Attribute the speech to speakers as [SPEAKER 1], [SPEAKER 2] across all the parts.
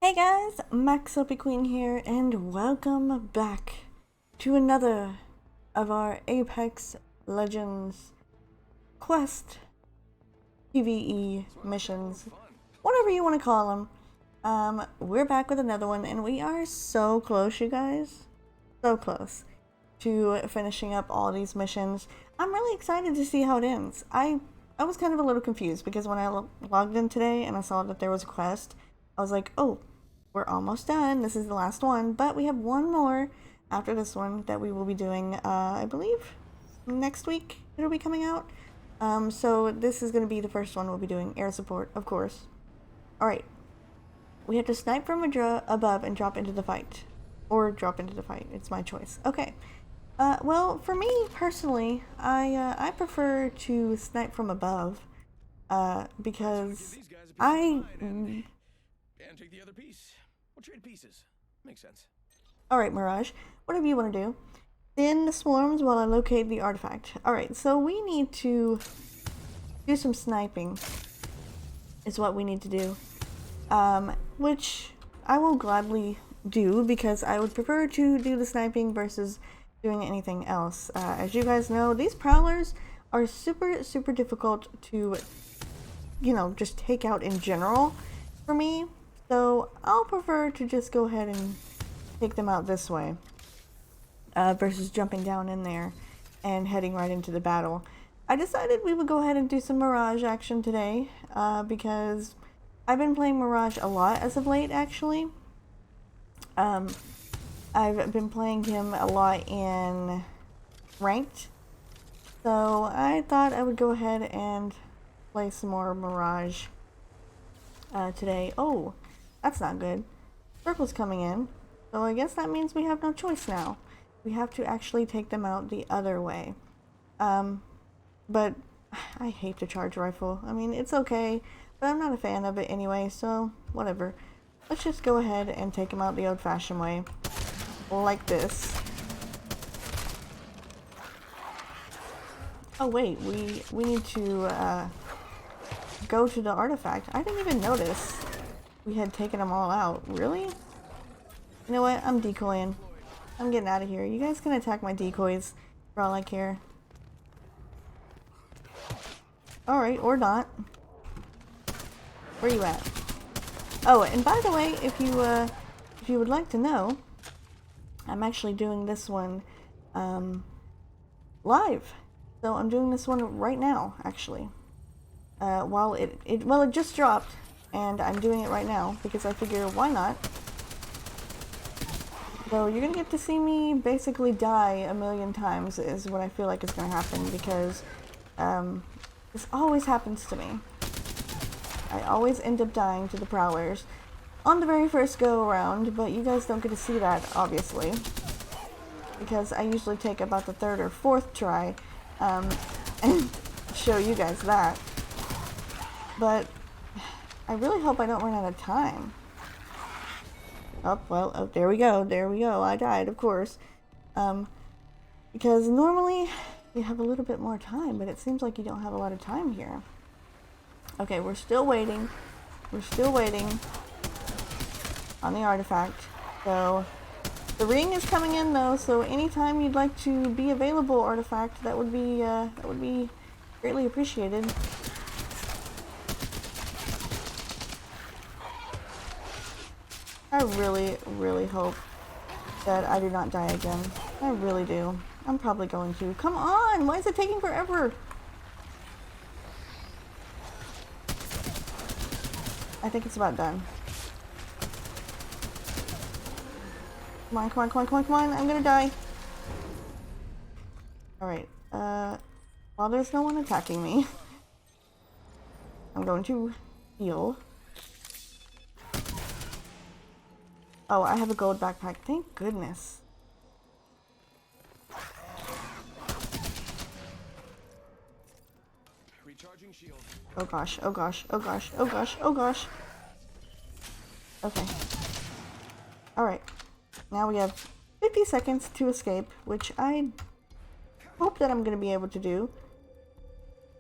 [SPEAKER 1] Hey guys, MaxLPQueen here, and welcome back to another of our Apex Legends quest PVE missions, whatever you want to call them. We're back with another one, and we are so close, you guys. So close to finishing up all these missions. I'm really excited to see how it ends. I was kind of a little confused because when I logged in today and I saw that there was a quest, I was like, oh, we're almost done. This is the last one, but we have one more after this one that we will be doing, I believe next week it'll be coming out. So this is going to be the first one we'll be doing, air support, of course. Alright, we have to snipe from above and drop into the fight. Or drop into the fight, it's my choice. Okay, well, for me personally, I prefer to snipe from above, because I...
[SPEAKER 2] And take the other piece. We'll trade pieces. Makes sense.
[SPEAKER 1] Alright, Mirage, whatever you want to do. Thin the swarms while I locate the artifact. Alright, so we need to do some sniping, is what we need to do. Which I will gladly do because I would prefer to do the sniping versus doing anything else. As you guys know, these prowlers are super difficult to, you know, just take out in general for me. So I'll prefer to just go ahead and take them out this way, versus jumping down in there and heading right into the battle. I decided we would go ahead and do some Mirage action today, because I've been playing Mirage a lot as of late, actually. I've been playing him a lot in ranked, so I thought I would go ahead and play some more Mirage today. Oh, that's not good. Circle's coming in, so I guess that means we have no choice now. We have to actually take them out the other way. But I hate the charge rifle. I mean, it's okay, but I'm not a fan of it anyway, so whatever. Let's just go ahead and take them out the old-fashioned way, like this. Oh wait, we need to go to the artifact. I didn't even notice we had taken them all out. Really? You know what? I'm decoying. I'm getting out of here. You guys can attack my decoys for all I care. Alright, or not. Where you at? Oh, and by the way, if you would like to know, I'm actually doing this one live. So I'm doing this one right now, actually. While it just dropped, and I'm doing it right now because I figure why not. So you're gonna get to see me basically die a million times is what I feel like is gonna happen, because this always happens to me. I always end up dying to the prowlers on the very first go around, but you guys don't get to see that, obviously, because I usually take about the third or fourth try and show you guys that. But I really hope I don't run out of time. Oh, well, oh, there we go, I died, of course. Because normally you have a little bit more time, but it seems like you don't have a lot of time here. Okay, we're still waiting. We're still waiting on the artifact. So, the ring is coming in though, so anytime you'd like to be available, artifact, that would be greatly appreciated. I really hope that I do not die again. I really do. I'm probably going to. Come on! Why is it taking forever? I think it's about done. Come on, come on, come on, come on, come on. I'm gonna die. Alright. While there's no one attacking me, I'm going to heal. Oh, I have a gold backpack. Thank goodness.
[SPEAKER 2] Recharging shield.
[SPEAKER 1] Oh gosh, oh gosh, oh gosh, oh gosh, oh gosh. Okay. Alright. Now we have 50 seconds to escape, which I hope that I'm going to be able to do.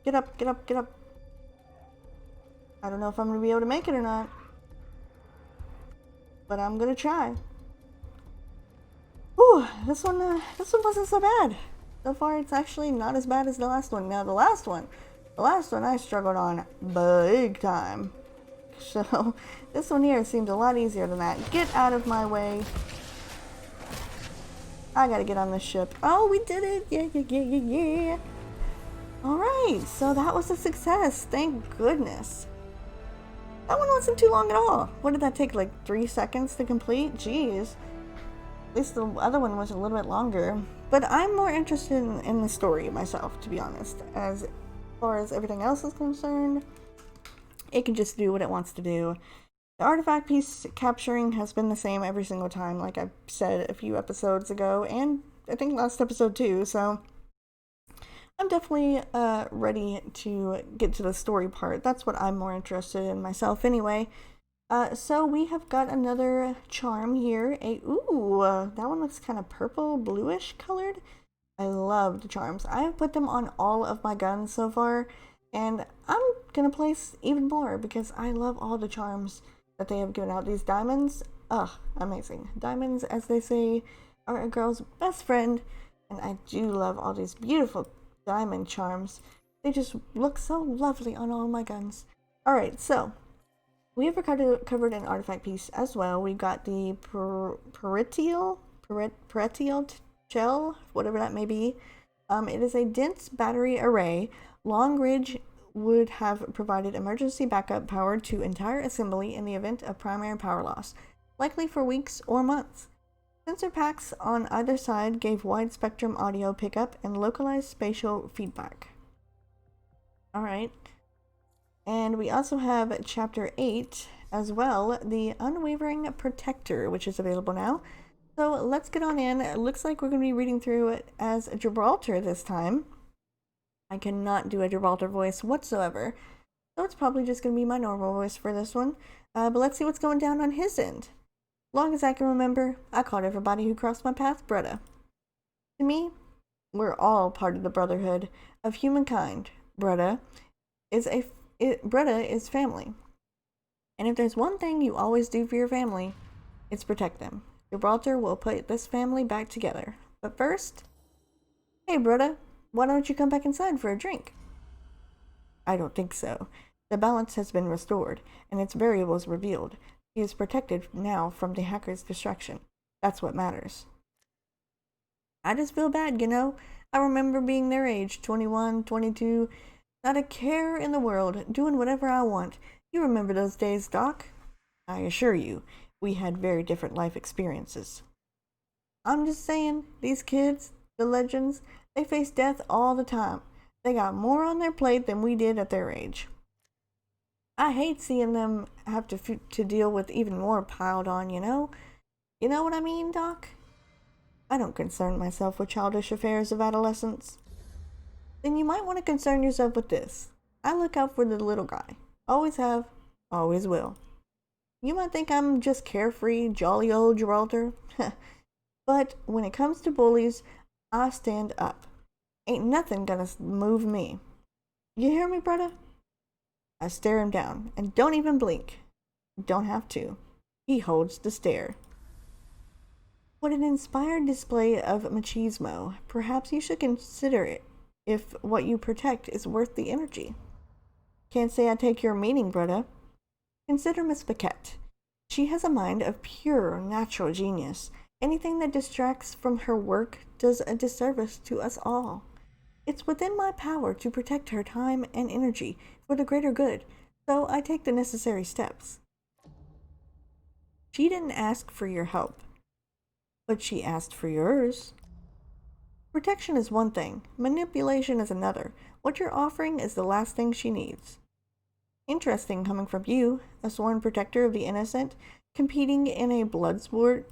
[SPEAKER 1] Get up, get up, get up. I don't know if I'm going to be able to make it or not. but I'm gonna try. Ooh, this one wasn't so bad. So far, it's actually not as bad as the last one. Now, the last one I struggled on big time. So, this one here seems a lot easier than that. Get out of my way. I gotta get on this ship. Oh, we did it! Yeah. Alright, so that was a success. Thank goodness. That one wasn't too long at all. What did that take, like 3 seconds to complete? Jeez. At least the other one was a little bit longer. But I'm more interested in the story myself, to be honest. As far as everything else is concerned, it can just do what it wants to do. The artifact piece capturing has been the same every single time, like I said a few episodes ago, and I think last episode too, so I'm definitely ready to get to the story part. That's what I'm more interested in myself anyway. So we have got another charm here. That one looks kind of purple, bluish colored. I love the charms. I have put them on all of my guns so far, and I'm gonna place even more because I love all the charms that they have given out. These diamonds, amazing. Diamonds, as they say, are a girl's best friend, and I do love all these beautiful diamond charms. They just look so lovely on all my guns. Alright, so we have covered an artifact piece as well. We've got the peritial gel, whatever that may be. It is a dense battery array. Long range would have provided emergency backup power to entire assembly in the event of primary power loss, likely for weeks or months. Sensor packs on either side gave wide spectrum audio pickup and localized spatial feedback. Alright. And we also have Chapter 8 as well, the Unwavering Protector, which is available now. So let's get on in. It looks like we're going to be reading through it as Gibraltar this time. I cannot do a Gibraltar voice whatsoever, so it's probably just going to be my normal voice for this one. But let's see what's going down on his end. Long as I can remember, I called everybody who crossed my path Bretta. To me, we're all part of the brotherhood of humankind. Bretta is family. And if there's one thing you always do for your family, it's protect them. Gibraltar will put this family back together. But first, hey Bretta, why don't you come back inside for a drink? I don't think so. The balance has been restored, and its variables revealed. He is protected now from the hacker's distraction. That's what matters. I just feel bad, you know? I remember being their age, 21, 22, not a care in the world, doing whatever I want. You remember those days, Doc? I assure you, we had very different life experiences. I'm just saying, these kids, the legends, they face death all the time. They got more on their plate than we did at their age. I hate seeing them have to deal with even more piled on, you know? You know what I mean, Doc? I don't concern myself with childish affairs of adolescence. Then you might want to concern yourself with this. I look out for the little guy. Always have, always will. You might think I'm just carefree, jolly old Gibraltar. But when it comes to bullies, I stand up. Ain't nothing gonna move me. You hear me, Bretta? I stare him down, and don't even blink. Don't have to. He holds the stare. What an inspired display of machismo. Perhaps you should consider it if what you protect is worth the energy. Can't say I take your meaning, Bretta. Consider Miss Paquette. She has a mind of pure natural genius. Anything that distracts from her work does a disservice to us all. It's within my power to protect her time and energy for the greater good, so I take the necessary steps. She didn't ask for your help, but she asked for yours. Protection is one thing, manipulation is another. What you're offering is the last thing she needs. Interesting coming from you, a sworn protector of the innocent, competing in a blood sport.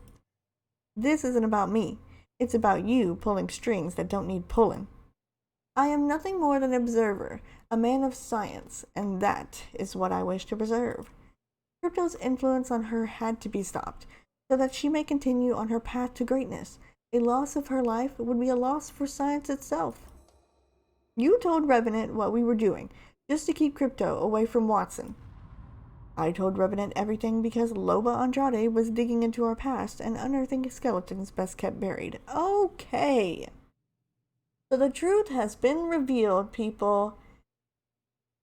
[SPEAKER 1] This isn't about me. It's about you pulling strings that don't need pulling. I am nothing more than an observer, a man of science, and that is what I wish to preserve. Crypto's influence on her had to be stopped, so that she may continue on her path to greatness. A loss of her life would be a loss for science itself. You told Revenant what we were doing, just to keep Crypto away from Watson. I told Revenant everything because Loba Andrade was digging into our past and unearthing skeletons best kept buried. Okay. So the truth has been revealed, people.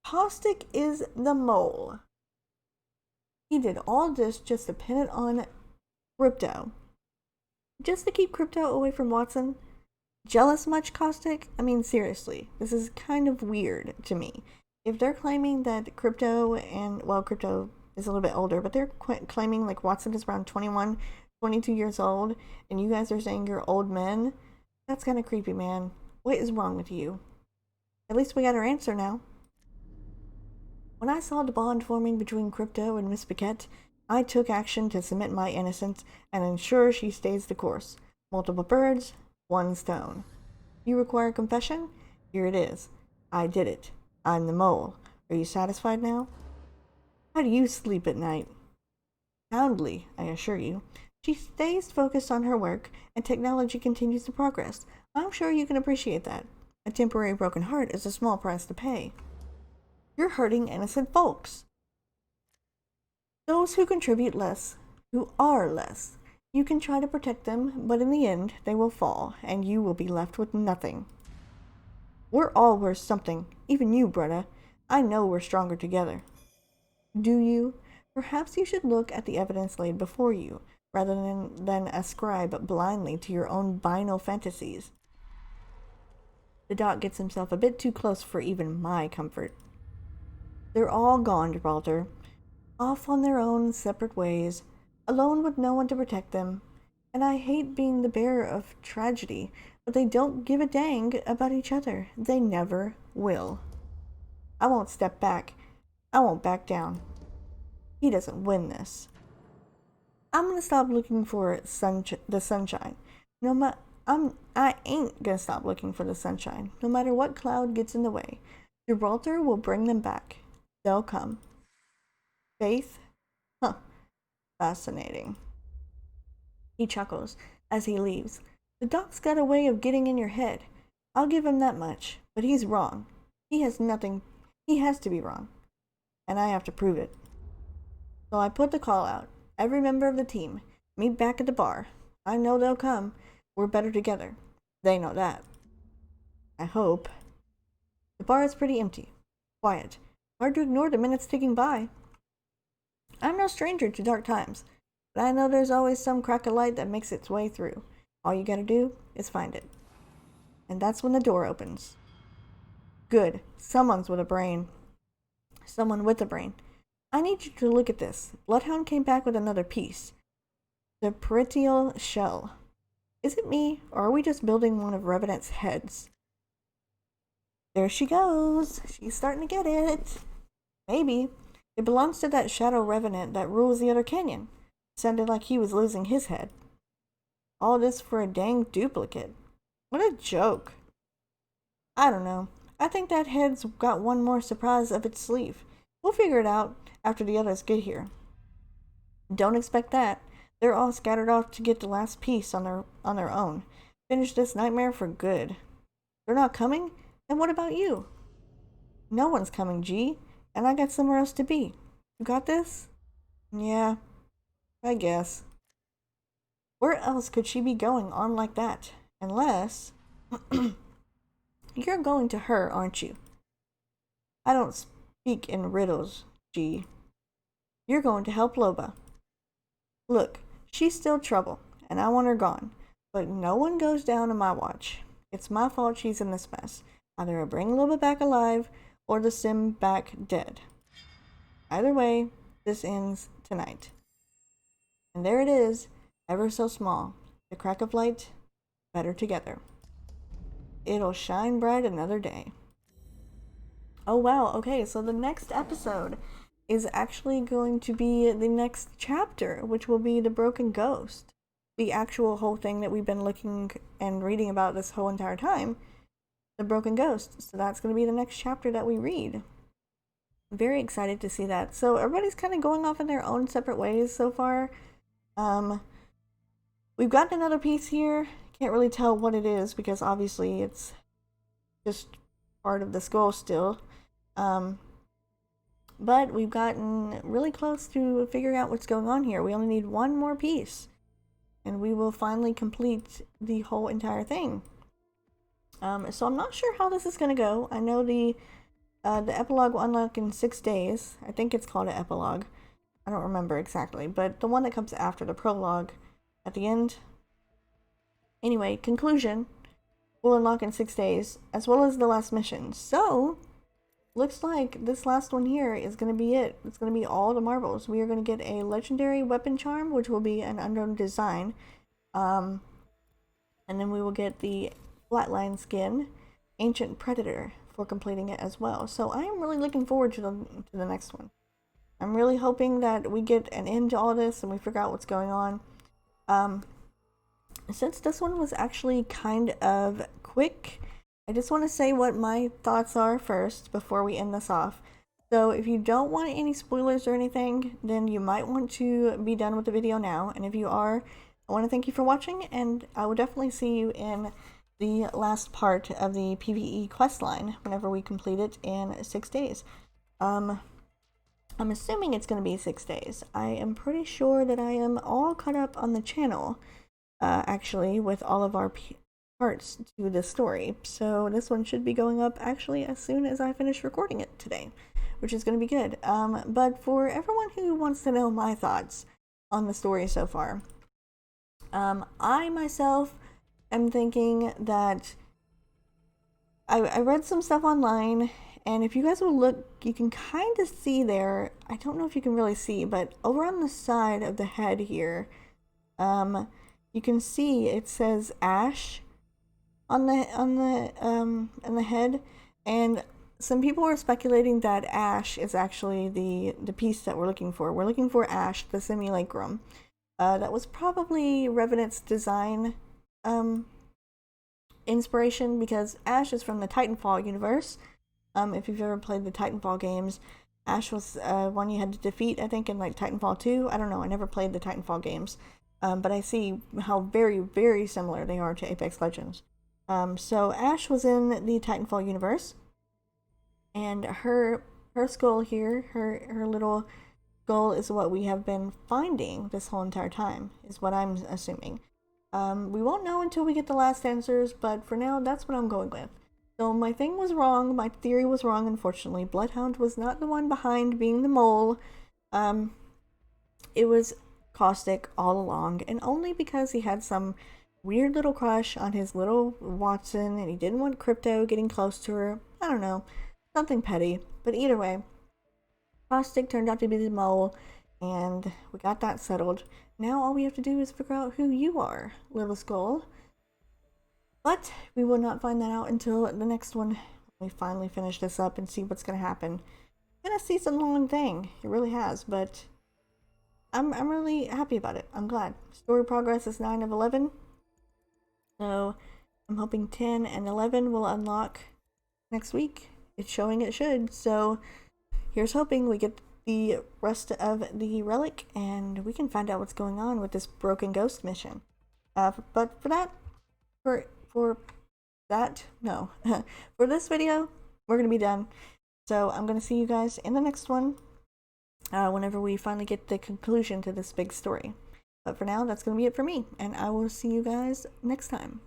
[SPEAKER 1] Caustic is the mole. He did all this just to pin it on Crypto. Just to keep Crypto away from Watson? Jealous much, Caustic? I mean, seriously, this is kind of weird to me. If they're claiming that Crypto Crypto is a little bit older, but they're claiming like Watson is around 21, 22 years old, and you guys are saying you're old men, that's kind of creepy, man. What is wrong with you? At least we got our answer now. When I saw the bond forming between Crypto and Miss Paquette, I took action to cement my innocence and ensure she stays the course. Multiple birds, one stone. You require confession? Here it is. I did it. I'm the mole. Are you satisfied now? How do you sleep at night? Soundly, I assure you. She stays focused on her work, and technology continues to progress. I'm sure you can appreciate that. A temporary broken heart is a small price to pay. You're hurting innocent folks. Those who contribute less, who are less. You can try to protect them, but in the end, they will fall, and you will be left with nothing. We're all worth something, even you, Bretta. I know we're stronger together. Do you? Perhaps you should look at the evidence laid before you, rather than ascribe blindly to your own banal fantasies. The Doc gets himself a bit too close for even my comfort. They're all gone, Gibraltar. Off on their own separate ways, alone with no one to protect them. And I hate being the bearer of tragedy, but they don't give a dang about each other. They never will. I won't step back. I won't back down. He doesn't win this. I'm gonna stop looking for the sunshine. I ain't gonna stop looking for the sunshine. No matter what cloud gets in the way, Gibraltar will bring them back. They'll come. Faith? Huh. Fascinating. He chuckles as he leaves. The Doc's got a way of getting in your head. I'll give him that much, but he's wrong. He has to be wrong. And I have to prove it. So I put the call out. Every member of the team, meet back at the bar. I know they'll come. We're better together. They know that. I hope. The bar is pretty empty. Quiet. Hard to ignore the minutes ticking by. I'm no stranger to dark times, but I know there's always some crack of light that makes its way through. All you gotta do is find it. And that's when the door opens. Good. Someone's with a brain. Someone with a brain. I need you to look at this. Bloodhound came back with another piece. The perithial shell. Is it me, or are we just building one of Revenant's heads? There she goes. She's starting to get it. Maybe. It belongs to that shadow revenant that rules the other canyon. Sounded like he was losing his head. All this for a dang duplicate. What a joke. I don't know. I think that head's got one more surprise up its sleeve. We'll figure it out after the others get here. Don't expect that. They're all scattered off to get the last piece on their own. Finish this nightmare for good. They're not coming? And what about you? No one's coming, G. And I got somewhere else to be. You got this? Yeah, I guess. Where else could she be going armed like that? Unless... You're going to her, aren't you? I don't speak in riddles, G. You're going to help Loba. Look, she's still trouble, and I want her gone. But no one goes down on my watch. It's my fault she's in this mess. Either I bring Loba back alive, or the sim back dead. Either way, this ends tonight. And there it is, ever so small. The crack of light, better together. It'll shine bright another day. Oh wow, okay, so the next episode is actually going to be the next chapter, which will be The Broken Ghost. The actual whole thing that we've been looking and reading about this whole entire time. The Broken Ghost. So that's going to be the next chapter that we read. I'm very excited to see that. So everybody's kind of going off in their own separate ways so far. We've got another piece here. Can't really tell what it is because obviously it's just part of the skull still. but we've gotten really close to figuring out what's going on here. We only need one more piece, and we will finally complete the whole entire thing. So I'm not sure how this is going to go. I know the epilogue will unlock in 6 days. I think it's called an epilogue. I don't remember exactly, but the one that comes after the prologue at the end. Anyway, conclusion will unlock in 6 days, as well as the last mission. So, looks like this last one here is going to be it. It's going to be all the marbles. We are going to get a legendary weapon charm, which will be an unknown design. And then we will get the flatline skin, Ancient Predator, for completing it as well. So I am really looking forward to the next one. I'm really hoping that we get an end to all this and we figure out what's going on. Since this one was actually kind of quick, I just want to say what my thoughts are first before we end this off. So if you don't want any spoilers or anything, then you might want to be done with the video now. And if you are, I want to thank you for watching, and I will definitely see you in the last part of the PVE questline whenever we complete it in 6 days. I'm assuming it's going to be 6 days. I am pretty sure that I am all caught up on the channel, actually, with all of our parts to the story. So this one should be going up actually as soon as I finish recording it today, which is going to be good. But for everyone who wants to know my thoughts on the story so far, I myself am thinking that I read some stuff online, and if you guys will look, you can kind of see there, I don't know if you can really see, but over on the side of the head here, you can see it says Ash on the head, and some people are speculating that Ash is actually the piece that we're looking for. We're looking for Ash, the simulacrum. That was probably Revenant's design inspiration, because Ash is from the Titanfall universe. If you've ever played the Titanfall games, Ash was one you had to defeat, I think, in like Titanfall 2. I don't know, I never played the Titanfall games, but I see how very, very similar they are to Apex Legends. So Ash was in the Titanfall universe, and her skull here, her little skull, is what we have been finding this whole entire time, is what I'm assuming. We won't know until we get the last answers, but for now, that's what I'm going with. So my thing was wrong, my theory was wrong, unfortunately. Bloodhound was not the one behind being the mole. It was Caustic all along, and only because he had some weird little crush on his little Watson, and he didn't want Crypto getting close to her. I don't know, something petty. But either way, Caustic turned out to be the mole, and we got that settled. Now all we have to do is figure out who you are, Little Skull. But we will not find that out until the next one. We finally finish this up and see what's going to happen. It's been a season-long thing. It really has, but I'm really happy about it. I'm glad. Story progress is 9 of 11. So I'm hoping 10 and 11 will unlock next week. It's showing it should. So here's hoping we get the rest of the relic and we can find out what's going on with this broken ghost mission. But for that, for this video, we're gonna be done. So I'm gonna see you guys in the next one, whenever we finally get the conclusion to this big story. But for now, that's gonna be it for me, and I will see you guys next time.